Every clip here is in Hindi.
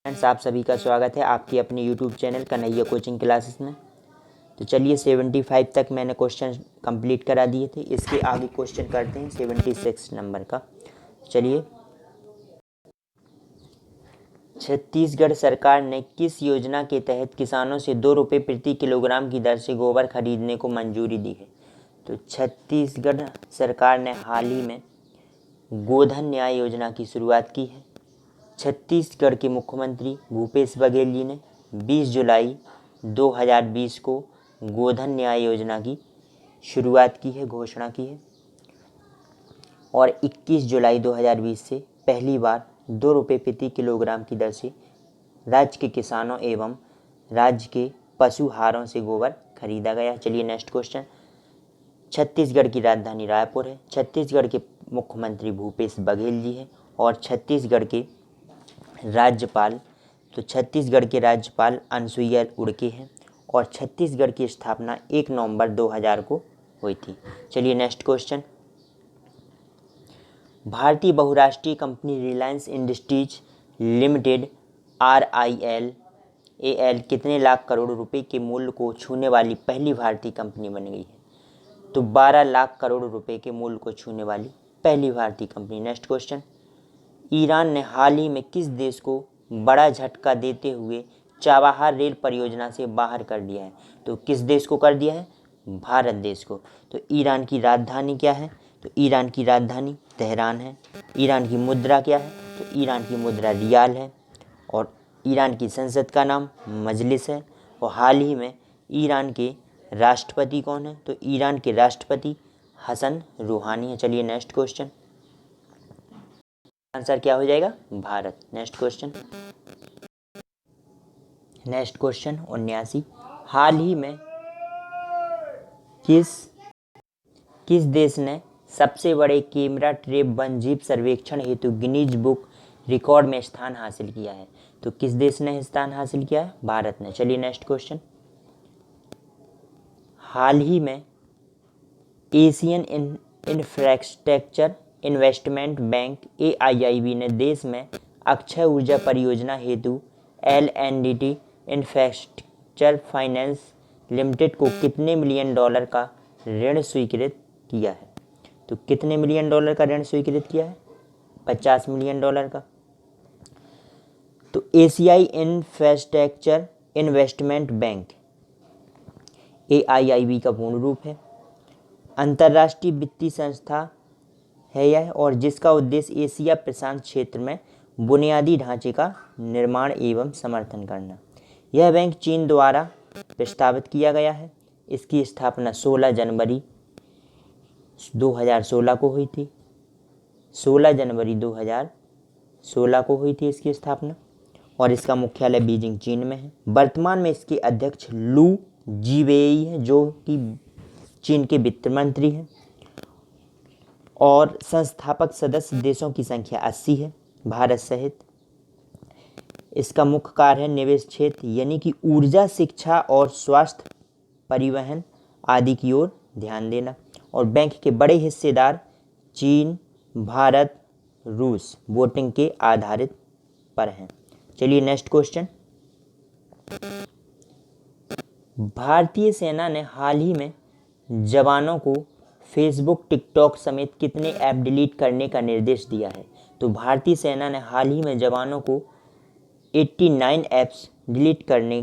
फ्रेंड्स, आप सभी का स्वागत है आपकी अपने YouTube channel Kanhaiya coaching classes में। तो चलिए 75 तक मैंने क्वेश्चन कंप्लीट करा दिए थे। इसके आगे क्वेश्चन करते हैं 76 नंबर का। चलिए, छत्तीसगढ़ सरकार ने किस योजना के तहत किसानों से 2 रुपये प्रति किलोग्राम की दर से गोबर खरीदने को मंजूरी दी है? तो छत्तीसगढ़ सरकार ने हाल ही में गोधन न्याय योजना की शुरुआत की है। छत्तीसगढ़ के मुख्यमंत्री भूपेश बघेल जी ने 20 जुलाई 2020 को गोधन न्याय योजना की शुरुआत की है, घोषणा की है। और 21 जुलाई 2020 से पहली बार 2 रुपये प्रति किलोग्राम की दर से राज्य के किसानों एवं राज्य के पशुहारों से गोबर खरीदा गया। चलिए नेक्स्ट क्वेश्चन। छत्तीसगढ़ की राजधानी रायपुर है। छत्तीसगढ़ के मुख्यमंत्री भूपेश बघेल जी हैं और छत्तीसगढ़ के राज्यपाल, तो छत्तीसगढ़ के राज्यपाल अनुसुईया उइके हैं और छत्तीसगढ़ की स्थापना 1 नवंबर 2000 को हुई थी। चलिए नेक्स्ट क्वेश्चन। भारतीय बहुराष्ट्रीय company Reliance industries limited RIL कितने लाख करोड़ रुपए के मूल्य को छूने वाली पहली भारतीय कंपनी बन गई है? तो 12 लाख करोड़ रुपए के मूल्य को छूने वाली पहली भारतीय कंपनी। Next question. ईरान ने हाल ही में किस देश को बड़ा झटका देते हुए चाबहार रेल परियोजना से बाहर कर दिया है? तो किस देश को कर दिया है? भारत देश को। तो ईरान की राजधानी क्या है? तो ईरान की राजधानी तेहरान है। ईरान की मुद्रा क्या है? तो ईरान की मुद्रा रियाल है। और ईरान की संसद का नाम मजलिस है। और हाल ही में ईरान के राष्ट्रपति कौन है? तो ईरान के राष्ट्रपति हसन रूहानी है। चलिए नेक्स्ट क्वेश्चन। आंसर क्या हो जाएगा? Bharat. Next question. Next question 79। हाल ही में किस देश ने सबसे बड़े कैमरा ट्रैप वन्यजीव सर्वेक्षण हेतु गिनीज बुक रिकॉर्ड में स्थान हासिल किया है? तो किस देश ने स्थान हासिल किया है? भारत ने। चलिए नेक्स्ट क्वेश्चन। हाल ही में Asian infrastructure investment bank AIIB ने देश में अक्षय ऊर्जा परियोजना हेतु LNDT इंफ्रास्ट्रक्चर फाइनेंस लिमिटेड को कितने मिलियन डॉलर का ऋण स्वीकृत किया है? तो कितने मिलियन डॉलर का ऋण स्वीकृत किया है? 50 मिलियन डॉलर का। तो एशियाई इंफ्रास्ट्रक्चर इन्वेस्टमेंट बैंक AIIB का पूर्ण रूप है। अंतर्राष्ट्रीय वित्तीय संस्था है यह, और जिसका उद्देश्य एशिया प्रशांत क्षेत्र में बुनियादी ढांचे का निर्माण एवं समर्थन करना। यह बैंक चीन द्वारा प्रस्तावित किया गया है। इसकी स्थापना 16 जनवरी 2016 को हुई थी। 16 जनवरी 2016 को हुई थी इसकी स्थापना। और इसका मुख्यालय बीजिंग चीन में है। वर्तमान में इसके अध्यक्ष लू जीवेई हैं, जो कि चीन के वित्त मंत्री हैं। और संस्थापक सदस्य देशों की संख्या 80 है, भारत सहित। इसका मुख्य कार्य है निवेश क्षेत्र यानी कि ऊर्जा, शिक्षा और स्वास्थ्य, परिवहन आदि की ओर ध्यान देना। और बैंक के बड़े हिस्सेदार चीन, भारत, रूस वोटिंग के आधारित पर हैं। चलिए नेक्स्ट क्वेश्चन। भारतीय सेना ने हाल ही में जवानों को फेसबुक, टिकटॉक समेत कितने ऐप डिलीट करने का निर्देश दिया है? तो भारतीय सेना ने हाल ही में जवानों को 89 ऐप्स डिलीट करने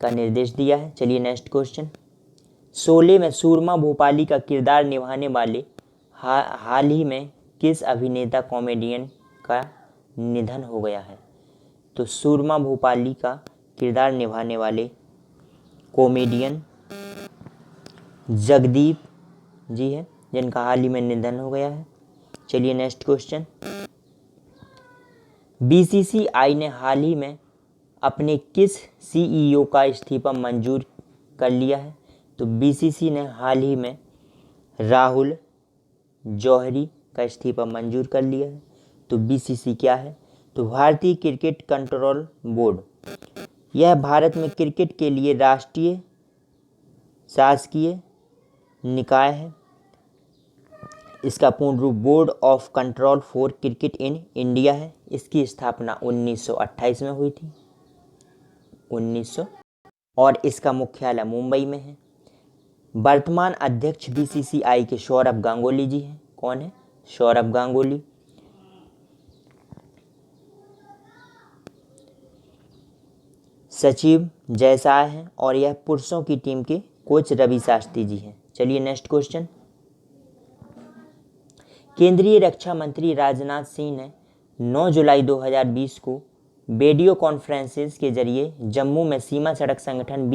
का निर्देश दिया है। चलिए नेक्स्ट क्वेश्चन। शोले में सूरमा भोपाली का किरदार निभाने वाले हाल ही में किस अभिनेता कॉमेडियन का निधन हो गया है? तो सूरमा भोपाली का किरदार निभाने वाले कॉमेडियन जगदीप जी हैं, जिनका हाल ही में निधन हो गया है। चलिए नेक्स्ट क्वेश्चन। BCCI ने हाल ही में अपने किस CEO का इस्तीफा मंजूर कर लिया है? तो BCCI ने हाल ही में राहुल जौहरी का इस्तीफा मंजूर कर लिया है। तो BCCI क्या है? तो भारतीय क्रिकेट कंट्रोल बोर्ड। यह भारत में क्रिकेट के लिए राष्ट्रीय शासकीय निकाय है। इसका पूर्ण रूप board of control for cricket in India है। इसकी स्थापना 1928 में हुई थी, 1900, और इसका मुख्यालय मुंबई में है। वर्तमान अध्यक्ष बीसीसीआई के सौरभ गांगुली जी हैं। कौन है? सौरभ गांगुली। सचिव जयशाह हैं और यह पुरुषों की टीम के कोच रवि शास्त्री जी हैं। चलिए नेक्स्ट क्वेश्चन। केंद्रीय रक्षा मंत्री राजनाथ सिंह ने 9 जुलाई 2020 को वीडियो कॉन्फ्रेंसेस के जरिए जम्मू में सीमा सड़क संगठन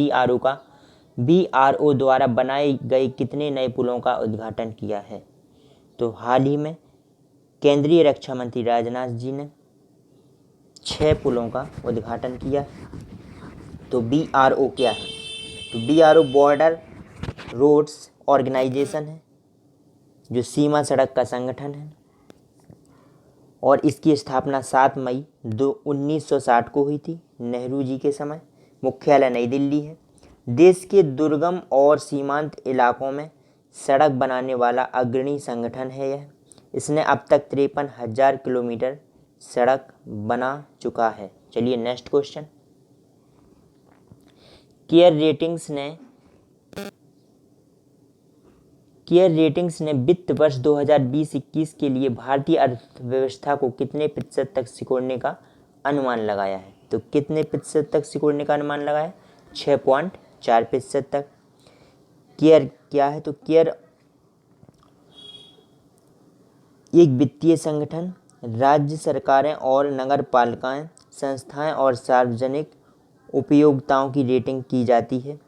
बीआरओ द्वारा बनाए गए कितने नए पुलों का उद्घाटन किया है? तो हाल ही में केंद्रीय रक्षा मंत्री राजनाथ जी ने 6 पुलों का उद्घाटन किया। तो बीआरओ क्या है? तो बीआरओ बॉर्डर रोड्स ऑर्गेनाइजेशन है, जो सीमा सड़क का संगठन है, और इसकी स्थापना 7 मई 1960 को हुई थी, नेहरू जी के समय। मुख्यालय नई दिल्ली है। देश के दुर्गम और सीमांत इलाकों में सड़क बनाने वाला अग्रणी संगठन है यह। इसने अब तक 53,000 किलोमीटर सड़क बना चुका है। चलिए नेक्स्ट क्वेश्चन। केयर रेटिंग्स ने वित्त वर्ष 2020-21 के लिए भारतीय अर्थव्यवस्था को कितने प्रतिशत तक सिकुड़ने का अनुमान लगाया है? तो कितने प्रतिशत तक सिकुड़ने का अनुमान लगाया? 6.4% तक। केयर क्या है? तो केयर एक वित्तीय संगठन, राज्य सरकारें और नगर पालिकाएं, संस्थाएं और सार्वजनिक उपयोगिताओं की रेटिंग की जाती है।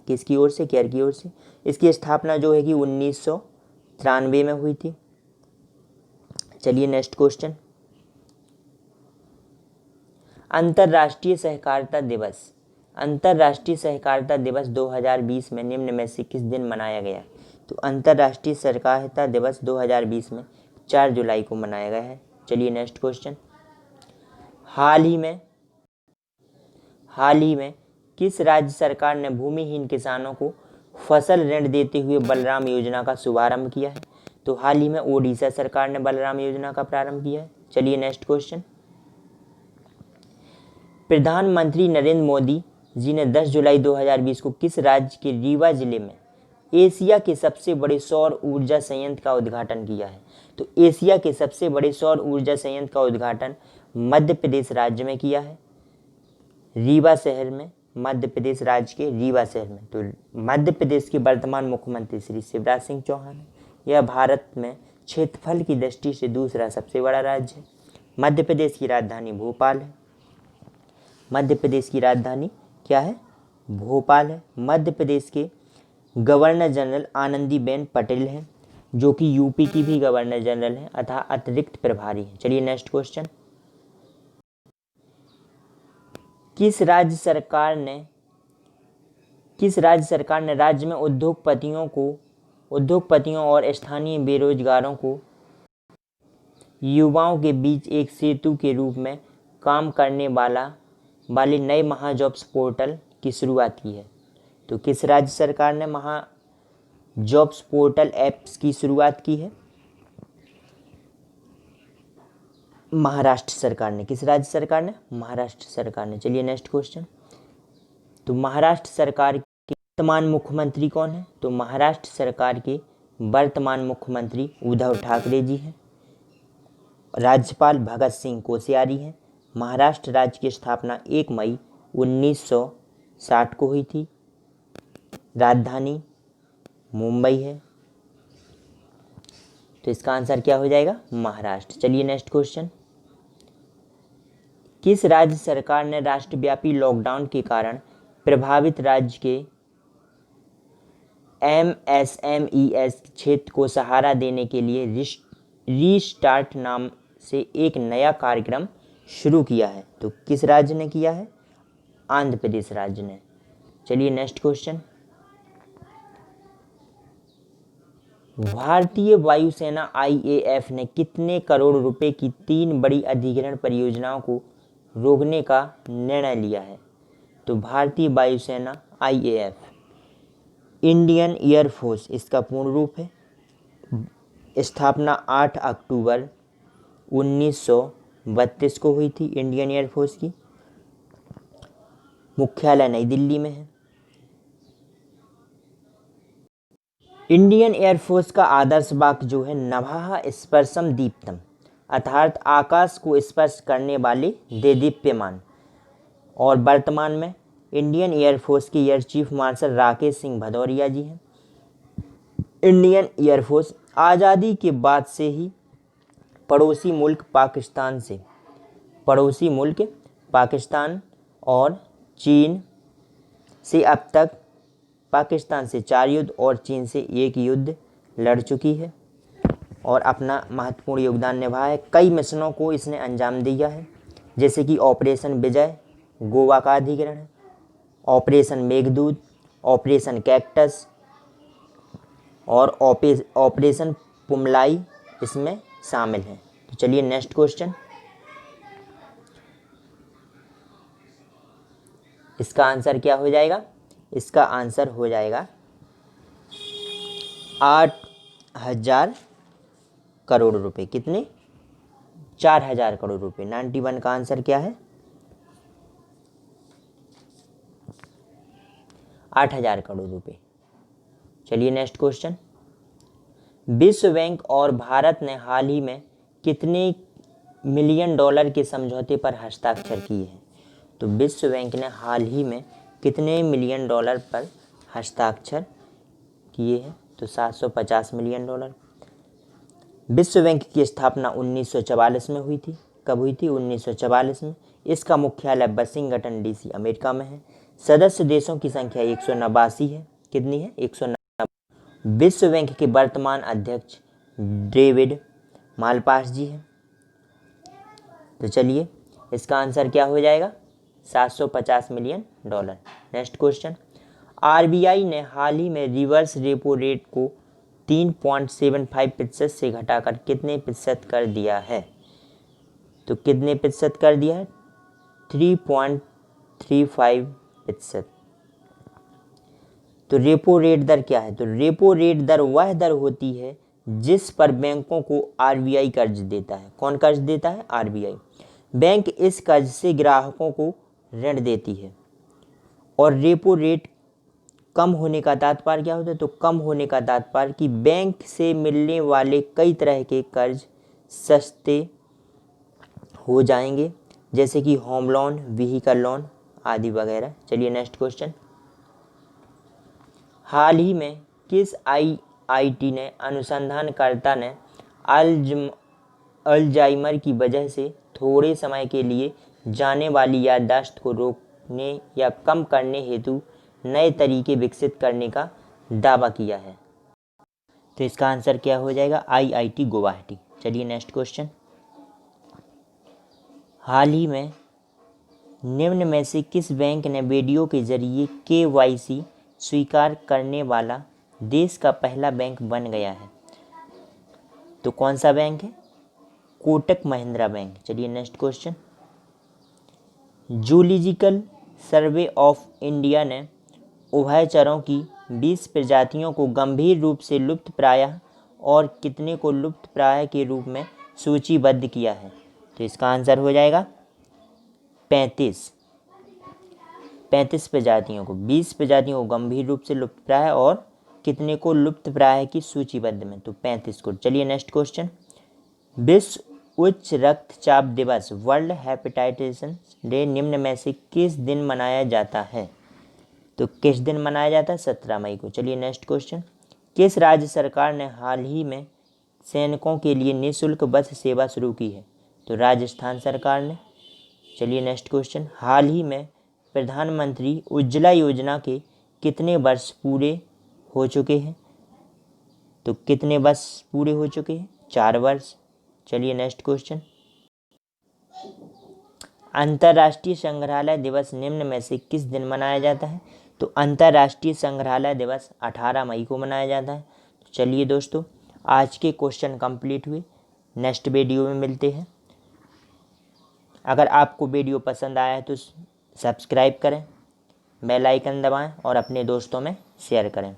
किसकी ओर से? केयर की ओर से। इसकी स्थापना जो है कि 1993 में हुई थी। चलिए नेक्स्ट क्वेश्चन। अंतर्राष्ट्रीय सहकारिता दिवस 2020 में निम्न में से किस दिन मनाया गया? तो अंतर्राष्ट्रीय सहकारिता दिवस 2020 में 4 जुलाई को मनाया गया है। चलिए नेक्स्ट क्वेश्चन। हाल ही में किस राज्य सरकार ने भूमिहीन किसानों को फसल ऋण देते हुए बलराम योजना का शुभारंभ किया है? तो हाल ही में ओडिशा सरकार ने बलराम योजना का प्रारंभ किया है। चलिए नेक्स्ट क्वेश्चन। प्रधानमंत्री नरेंद्र मोदी जी ने 10 जुलाई 2020 को किस राज्य के रीवा जिले में एशिया के सबसे बड़े सौर ऊर्जा संयंत्र का उद्घाटन किया है? तो एशिया के सबसे बड़े सौर ऊर्जा संयंत्र का उद्घाटन मध्य प्रदेश राज्य में किया है, रीवा शहर में, मध्य प्रदेश राज्य के रीवा शहर में। तो मध्य प्रदेश के वर्तमान मुख्यमंत्री श्री शिवराज सिंह चौहान है। यह भारत में क्षेत्रफल की दृष्टि से दूसरा सबसे बड़ा राज्य है। मध्य प्रदेश की राजधानी भोपाल है। मध्य प्रदेश की राजधानी क्या है? भोपाल है। मध्य प्रदेश के गवर्नर जनरल आनंदीबेन पटेल हैं, जो कि यूपी की भी गवर्नर जनरल हैं अतः अतिरिक्त प्रभारी हैं। चलिए नेक्स्ट क्वेश्चन। किस राज्य सरकार ने राज्य में उद्योगपतियों और स्थानीय बेरोजगारों को युवाओं के बीच एक सेतु के रूप में काम करने वाले नए महाजॉब्स पोर्टल की शुरुआत की है? तो किस राज्य सरकार ने महाजॉब्स पोर्टल ऐप्स की शुरुआत की है? महाराष्ट्र सरकार ने। किस राज्य सरकार ने? महाराष्ट्र सरकार ने। चलिए नेक्स्ट क्वेश्चन। तो महाराष्ट्र सरकार के वर्तमान मुख्यमंत्री कौन है? तो महाराष्ट्र सरकार के वर्तमान मुख्यमंत्री उद्धव ठाकरे जी हैं। राज्यपाल भगत सिंह कोश्यारी हैं। महाराष्ट्र राज्य की स्थापना 1 मई 1960 को हुई थी। राजधानी मुंबई है। तो इसका आंसर क्या हो जाएगा? महाराष्ट्र। चलिए नेक्स्ट क्वेश्चन। किस राज्य सरकार ने राष्ट्रव्यापी लॉकडाउन के कारण प्रभावित राज्य के एमएसएमईएस क्षेत्र को सहारा देने के लिए रीस्टार्ट नाम से एक नया कार्यक्रम शुरू किया है? तो किस राज्य ने किया है? आंध्र प्रदेश राज्य ने। चलिए नेक्स्ट क्वेश्चन। भारतीय वायुसेना आईएएफ ने कितने करोड़ रुपए की 3 बड़ी अधिग्रहण परियोजनाओं को रोकने का निर्णय लिया है? तो भारतीय वायुसेना आईएएफ इंडियन एयर फोर्स इसका पूर्ण रूप है। स्थापना 8 अक्टूबर 1932 को हुई थी इंडियन एयरफोर्स की। मुख्यालय नई दिल्ली में है। इंडियन एयरफोर्स का आदर्श वाक्य जो है नभः स्पर्शम दीप्तम, अर्थात आकाश को स्पर्श करने वाले देदीप्यमान। और वर्तमान में इंडियन एयरफोर्स के air chief marshal Rakesh Singh Bhadauria ji हैं। इंडियन एयरफोर्स आज़ादी के बाद से ही पड़ोसी मुल्क पाकिस्तान और चीन से अब तक पाकिस्तान से 4 युद्ध और चीन से 1 युद्ध लड़ चुकी है और अपना महत्वपूर्ण योगदान निभाया है। कई मिशनों को इसने अंजाम दिया है, जैसे कि ऑपरेशन विजय गोवा का अधिग्रहण, ऑपरेशन मेघदूत, ऑपरेशन कैक्टस और ऑपरेशन पुमलाई इसमें शामिल हैं। तो चलिए नेक्स्ट क्वेश्चन। इसका आंसर क्या हो जाएगा? इसका आंसर हो जाएगा 8,000 करोड़ रुपए। कितने? 4,000 करोड़ रुपए। 91 का आंसर क्या है? 8,000 करोड़ रुपए। चलिए नेक्स्ट क्वेश्चन। विश्व बैंक और भारत ने हाल ही में कितने मिलियन डॉलर के समझौते पर हस्ताक्षर किए हैं? तो विश्व बैंक ने हाल ही में कितने मिलियन डॉलर पर हस्ताक्षर किए हैं? तो 750 मिलियन डॉलर। विश्व बैंक की स्थापना 1944 में हुई थी। कब हुई थी? 1944 में। इसका मुख्यालय वाशिंगटन डीसी अमेरिका में है। सदस्य देशों की संख्या 189 है। कितनी है? 189। विश्व बैंक के वर्तमान अध्यक्ष डेविड मालपास जी हैं। तो चलिए इसका आंसर क्या हो जाएगा? 750 million dollar. Next question. RBI ने हाल ही में रिवर्स रेपो रेट को 3.75% से घटाकर कितने प्रतिशत कर दिया है? तो कितने प्रतिशत कर दिया है? 3.35%। तो रेपो रेट दर क्या है? तो रेपो रेट दर वह दर होती है जिस पर बैंकों को आरबीआई कर्ज देता है। कौन कर्ज देता है? आरबीआई। बैंक इस कर्ज से ग्राहकों को ऋण देती है। और रेपो रेट कम होने का तात्पर्य क्या होता है? तो कम होने का तात्पर्य कि बैंक से मिलने वाले कई तरह के कर्ज सस्ते हो जाएंगे, जैसे कि होम लोन, व्हीकल लोन आदि वगैरह। चलिए नेक्स्ट क्वेश्चन। हाल ही में किस आईआईटी ने अनुसंधानकर्ता ने अल्जाइमर की वजह से थोड़े समय के लिए जाने वाली याददाश्त को रोकने या कम करने हेतु नए तरीके विकसित करने का दावा किया है? तो इसका आंसर क्या हो जाएगा? आईआईटी गुवाहाटी। चलिए नेक्स्ट क्वेश्चन। हाल ही में निम्न में से किस बैंक ने वीडियो के जरिए केवाईसी स्वीकार करने वाला देश का पहला बैंक बन गया है? तो कौन सा बैंक है? कोटक महिंद्रा बैंक। चलिए next question. Zoological survey of India ने उभयचरों की 20 प्रजातियों को गंभीर रूप से लुप्तप्राय और कितने को लुप्तप्राय के रूप में सूचीबद्ध किया है? तो इसका आंसर हो जाएगा 35 प्रजातियों को। 20 प्रजातियों को गंभीर रूप से लुप्तप्राय और कितने को लुप्तप्राय की सूचीबद्ध में? तो 35 को। चलिए नेक्स्ट क्वेश्चन। विश्व उच्च रक्तचाप दिवस वर्ल्ड हेपेटाइटिस डे निम्न में से किस दिन मनाया जाता है? तो किस दिन मनाया जाता है? 17 मई को। चलिए नेक्स्ट क्वेश्चन। किस राज्य सरकार ने हाल ही में सैनिकों के लिए निःशुल्क बस सेवा शुरू की है? तो राजस्थान सरकार ने। चलिए नेक्स्ट क्वेश्चन। हाल ही में प्रधानमंत्री उज्ज्वला योजना के कितने वर्ष पूरे हो चुके हैं? तो कितने वर्ष पूरे हो चुके हैं? 4 वर्ष। चलिए नेक्स्ट क्वेश्चन। अंतर्राष्ट्रीय संग्रहालय दिवस निम्न में से किस दिन मनाया जाता है? तो अंतर्राष्ट्रीय संग्रहालय दिवस 18 मई को मनाया जाता है। तो चलिए दोस्तों आज के क्वेश्चन कंप्लीट हुए। नेक्स्ट वीडियो में मिलते हैं। अगर आपको वीडियो पसंद आया है तो सब्सक्राइब करें, बेल आइकन दबाएं और अपने दोस्तों में शेयर करें।